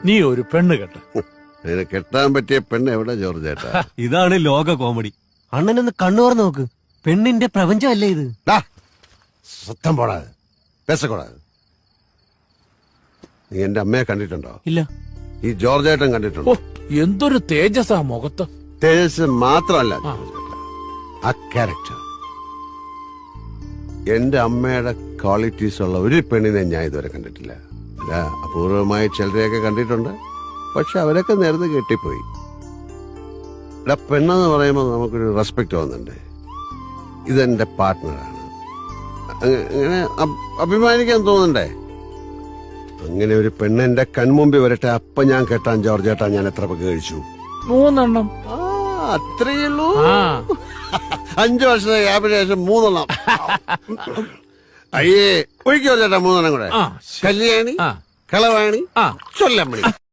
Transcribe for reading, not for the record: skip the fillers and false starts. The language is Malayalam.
നീ ഒരു പെണ്ണ് കെട്ട്. ഇതിനെ കെട്ടാൻ പറ്റിയ പെണ്ണ് എവിടെ ജോർജ് ചേട്ടാ? ഇതാണ് ലോക കോമഡി. അണ്ണനൊന്ന് കണ്ണു തുറന്ന് നോക്ക്. പെണ്ണിന്റെ പ്രപഞ്ചമല്ലേ ഇത്? സത്തം പോടാ, പേസക്കൂടാ. നീ എന്റെ അമ്മയെ കണ്ടിട്ടുണ്ടോ? ഇല്ല. ഈ ജോർജ് ചേട്ടൻ കണ്ടിട്ടുണ്ടോ? എന്തൊരു തേജസ്സാ മുഖത്ത്. തേജസ് മാത്രമല്ല, ആ ക്യാരക്ടർ. എന്റെ അമ്മയുടെ ക്വാളിറ്റീസ് ഉള്ള ഒരു പെണ്ണിനെ ഞാൻ ഇതുവരെ കണ്ടിട്ടില്ല. അല്ല, അപൂർവമായി ചിലരെയൊക്കെ കണ്ടിട്ടുണ്ട്. പക്ഷെ അവരൊക്കെ നേരത്തെ കെട്ടിപ്പോയി. ഇവിടെ പെണ്ണെന്ന് പറയുമ്പോൾ നമുക്കൊരു റെസ്പെക്ട് തോന്നുന്നുണ്ട്. ഇതെന്റെ പാർട്ട്ണറാണ്, അങ്ങനെ അഭിമാനിക്കാൻ തോന്നണ്ടേ? അങ്ങനെ ഒരു പെണ്ണെന്റെ കൺമുമ്പിൽ വരട്ടെ, അപ്പൊ ഞാൻ കെട്ടാൻ ജോർജ് ചേട്ടാ. ഞാൻ എത്ര പക്ക് കഴിച്ചു? 3 എണ്ണം. അത്രയുള്ളൂ. 5 വർഷത്തെ ഗ്യാപ്പിന് ശേഷം 3 എണ്ണം. അയ്യേ, ഒഴിക്കോ ചേട്ടാ 3 എണ്ണം കൂടെ. കല്യാണി, കളവാണി, ചൊല്ലമ്മണി.